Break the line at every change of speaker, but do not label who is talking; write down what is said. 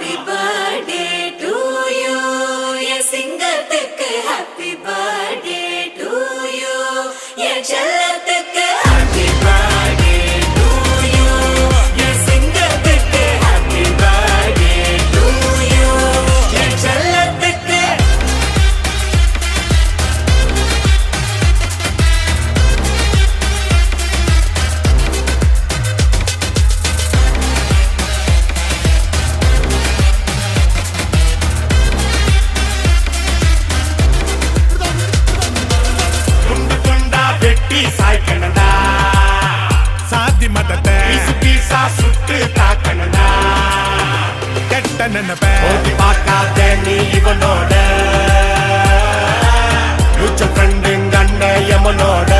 Happy birthday to you என் சிங்கத்துக்கு happy birthday to you என் செல்லத்துக்கு ஹாப்பி பர்த்டே டு யூ என் சிங்கத்துக்கு ஹாப்பி பர்த்டே டு யூ என் செல்லத்துக்கு. சாய்க்கணடா சாதி மதத்தை பீசா சுட்டு தாக்கணடா கெட்ட நினைப்ப ஓட்டி பார்க்காத நீ இவனோட ஃப்ரெண்டு கண்ண எமனோட